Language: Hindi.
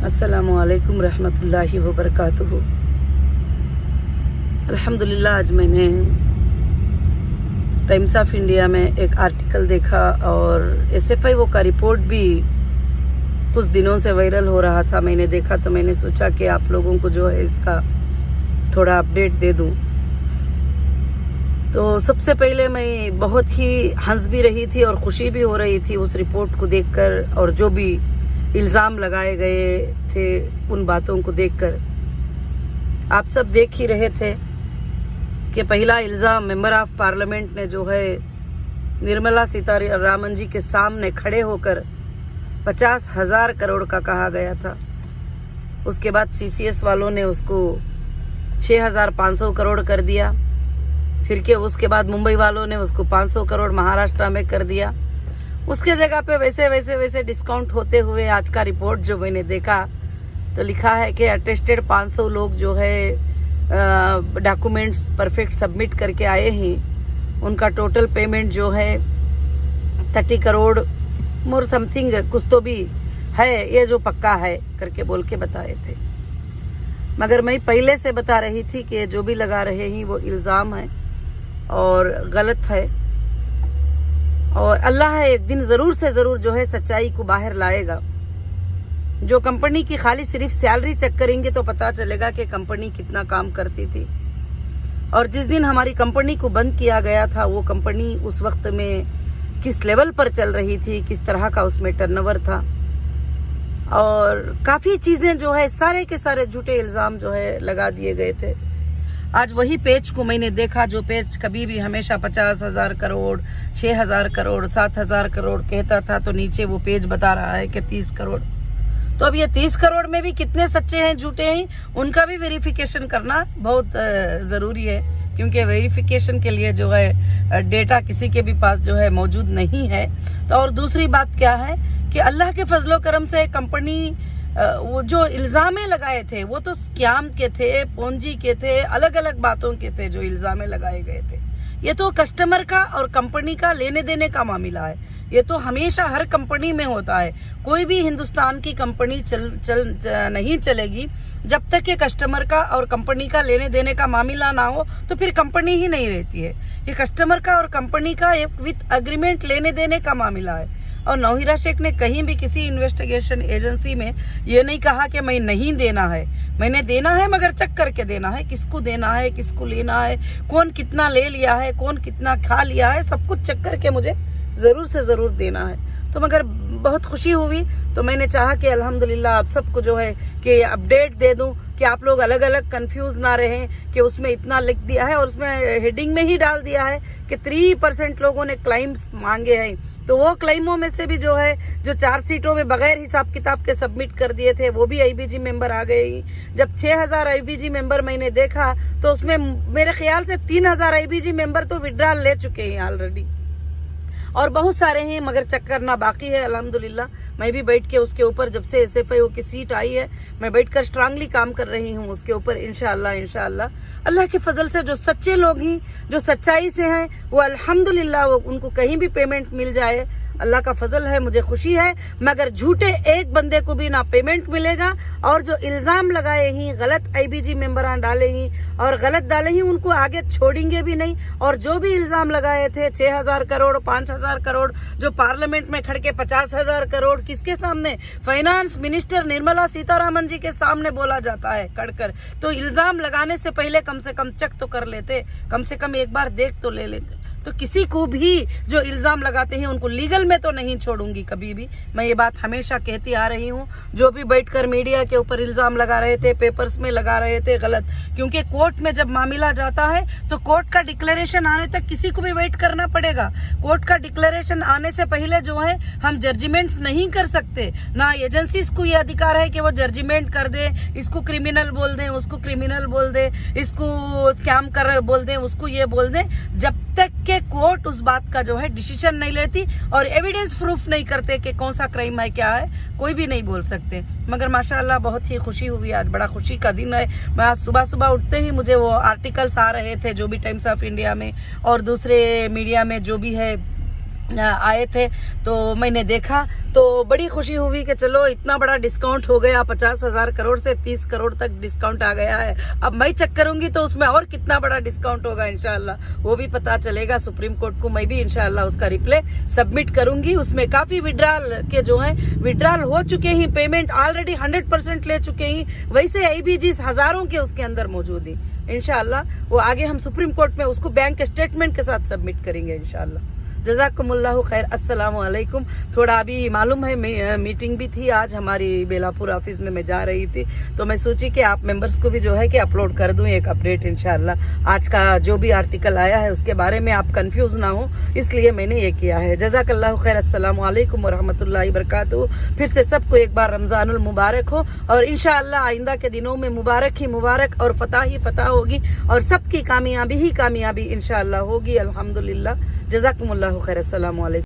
अस्सलामुअलैकुम रहमतुल्लाहि व बरकातुहू। अल्हम्दुलिल्लाह, आज मैंने टाइम्स ऑफ इंडिया में एक आर्टिकल देखा और SFIO का रिपोर्ट भी कुछ दिनों से वायरल हो रहा था। मैंने देखा तो मैंने सोचा कि आप लोगों को जो है इसका थोड़ा अपडेट दे दूं। तो सबसे पहले मैं बहुत ही हंस भी रही थी और खुशी भी हो रही थी उस रिपोर्ट को देखकर, और जो भी इल्ज़ाम लगाए गए थे उन बातों को देखकर। आप सब देख ही रहे थे कि पहला इल्ज़ाम मेंबर ऑफ पार्लियामेंट ने जो है निर्मला सीतारमण जी के सामने खड़े होकर 50,000 करोड़ का कहा गया था। उसके बाद CCS वालों ने उसको 6,500 करोड़ कर दिया। फिर के उसके बाद मुंबई वालों ने उसको 500 करोड़ महाराष्ट्र में कर दिया। उसके जगह पे वैसे डिस्काउंट होते हुए आज का रिपोर्ट जो मैंने देखा तो लिखा है कि अटेस्टेड 500 लोग जो है डॉक्यूमेंट्स परफेक्ट सबमिट करके आए हैं। उनका टोटल पेमेंट जो है 30 करोड़ मोर समथिंग कुछ तो भी है, ये जो पक्का है करके बोल के बताए थे। मगर मैं पहले से बता रही थी कि जो भी लगा रहे हैं वो इल्ज़ाम है और गलत है, और अल्लाह एक दिन जरूर से जरूर जो है सच्चाई को बाहर लाएगा। जो कंपनी की खाली सिर्फ सैलरी चेक करेंगे तो पता चलेगा कि कंपनी कितना काम करती थी। और जिस दिन हमारी कंपनी को बंद किया गया था वो कंपनी उस वक्त में किस लेवल पर चल रही थी, किस तरह का उसमें टर्नओवर था, और काफी चीजें जो है सारे के सारे झूठे इल्जाम जो है लगा दिए गए थे। आज वही पेज को मैंने देखा जो पेज कभी भी हमेशा 50,000 करोड़, 6,000 करोड़, 7,000 करोड़ कहता था, तो नीचे वो पेज बता रहा है कि 30 करोड़। तो अब ये 30 करोड़ में भी कितने सच्चे हैं झूठे हैं उनका भी वेरिफिकेशन करना बहुत जरूरी है, क्योंकि वेरिफिकेशन के लिए जो है डेटा किसी के भी पास जो है मौजूद नहीं है। तो और दूसरी बात क्या है कि अल्लाह के फजलो करम से कंपनी वो जो इल्जामें लगाए थे वो तो स्कैम के थे, पोंजी के थे, अलग अलग बातों के थे जो इल्जामें लगाए गए थे। ये तो कस्टमर का और कंपनी का लेने देने का मामला है। ये तो हमेशा हर कंपनी में होता है। कोई भी हिंदुस्तान की कंपनी नहीं चलेगी जब तक ये कस्टमर का और कंपनी का लेने देने का मामला ना हो, तो फिर कंपनी ही नहीं रहती है। ये कस्टमर का और कंपनी का एक विथ अग्रीमेंट लेने देने का मामला है। और नौहिरा शेख ने कहीं भी किसी इन्वेस्टिगेशन एजेंसी में ये नहीं कहा कि मैं नहीं देना है, मैंने देना है मगर चेक करके देना है, किसको देना है, किसको लेना है, कौन कितना ले लिया है, कौन कितना खा लिया है, सब कुछ चेक करके मुझे जरूर से जरूर देना है। तो मगर बहुत खुशी हुई, तो मैंने चाहा कि अल्हम्दुलिल्लाह आप सबको जो है कि अपडेट दे दूं कि आप लोग अलग अलग कंफ्यूज ना रहें कि उसमें इतना लिख दिया है और उसमें हेडिंग में ही डाल दिया है कि 3% लोगों ने क्लेम्स मांगे हैं। तो वो क्लेमों में से भी जो है जो 4 सीटों में बगैर हिसाब किताब के सबमिट कर दिए थे वो भी IBG मेंबर आ गए। जब 6,000 IBG मेंबर मैंने देखा तो उसमें मेरे ख्याल से 3,000 IBG मेंबर तो विड्रॉल ले चुके हैं ऑलरेडी, और बहुत सारे हैं मगर चेक करना बाकी है। अल्हम्दुलिल्लाह मैं भी बैठ के उसके ऊपर, जब से SFIO की सीट आई है, मैं बैठकर स्ट्रांगली काम कर रही हूँ उसके ऊपर। इंशाअल्लाह अल्लाह के फजल से जो सच्चे लोग हैं, जो सच्चाई से हैं, वो अल्हम्दुलिल्लाह वो उनको कहीं भी पेमेंट मिल जाए, अल्लाह का फजल है, मुझे खुशी है। मगर झूठे एक बंदे को भी ना पेमेंट मिलेगा, और जो इल्जाम लगाए ही गलत IBG मेंबरान डाले ही और गलत डाले ही उनको आगे छोड़ेंगे भी नहीं। और जो भी इल्जाम लगाए थे 6,000 करोड़, 5,000 करोड़, जो पार्लियामेंट में खड़ के 50,000 करोड़ किसके सामने, फाइनेंस मिनिस्टर निर्मला सीतारमण जी के सामने बोला जाता है खड़कर। तो इल्जाम लगाने से पहले कम से कम चेक तो कर लेते, कम से कम एक बार देख तो ले लेते। तो किसी को भी जो इल्जाम लगाते हैं उनको लीगल में तो नहीं छोड़ूंगी कभी भी। मैं ये बात हमेशा कहती आ रही हूँ। जो भी बैठकर मीडिया के ऊपर इल्जाम लगा रहे थे, पेपर्स में लगा रहे थे, गलत, क्योंकि कोर्ट में जब मामला जाता है तो कोर्ट का डिक्लेरेशन आने तक किसी को भी वेट करना पड़ेगा। कोर्ट का डिक्लेरेशन आने से पहले जो है हम जजमेंट्स नहीं कर सकते, ना एजेंसीज को ये अधिकार है कि वो जजमेंट कर दे, इसको क्रिमिनल बोल दें, उसको क्रिमिनल बोल दे, इसको स्कैम कर बोल दें, उसको ये बोल दें, जब तक के कोर्ट उस बात का जो है डिसीजन नहीं लेती और एविडेंस प्रूफ नहीं करते कि कौन सा क्राइम है, क्या है, कोई भी नहीं बोल सकते। मगर माशाल्लाह बहुत ही खुशी हुई, आज बड़ा खुशी का दिन है। मैं आज सुबह सुबह उठते ही मुझे वो आर्टिकल्स आ रहे थे जो भी टाइम्स ऑफ इंडिया में और दूसरे मीडिया में जो भी है आए थे तो मैंने देखा तो बड़ी खुशी हुई कि चलो इतना बड़ा डिस्काउंट हो गया, 50,000 करोड़ से 30 करोड़ तक डिस्काउंट आ गया है। अब मैं चेक करूंगी तो उसमें और कितना बड़ा डिस्काउंट होगा इंशाल्लाह वो भी पता चलेगा। सुप्रीम कोर्ट को मैं भी इंशाल्लाह उसका रिप्लाई सबमिट करूंगी। उसमें काफी विड्रॉल के जो है विड्रॉल हो चुके ही, पेमेंट ऑलरेडी 100% ले चुके ही, वैसे ABGs हजारों के उसके अंदर मौजूद ही। इंशाल्लाह वो आगे हम सुप्रीम कोर्ट में उसको बैंक स्टेटमेंट के साथ सबमिट करेंगे इंशाल्लाह। जज़ाकुमुल्लाहु खैर। अस्सलामु अलैकुम। थोड़ा अभी मालूम है मीटिंग भी थी आज हमारी बेलापुर ऑफिस में, मैं जा रही थी तो मैं सोची कि आप मेंबर्स को भी जो है कि अपलोड कर दूं एक अपडेट इंशाल्लाह। आज का जो भी आर्टिकल आया है उसके बारे में आप कंफ्यूज ना हो, इसलिए मैंने ये किया है। जज़ाकल्लाहु खैर। अस्सलामु अलैकुम वरहमतुल्लाहि वबरकातुहू। फिर से सबको एक बार रमजानुल मुबारक हो और इंशाल्लाह आइंदा के दिनों में मुबारक ही मुबारक और फतह ही फतह होगी और सबकी कामयाबी ही कामयाबी इंशाल्लाह होगी। अल्हम्दुलिल्लाह। जज़ाकुमुल्लाहु खैर। अस्सलामु अलैकुम।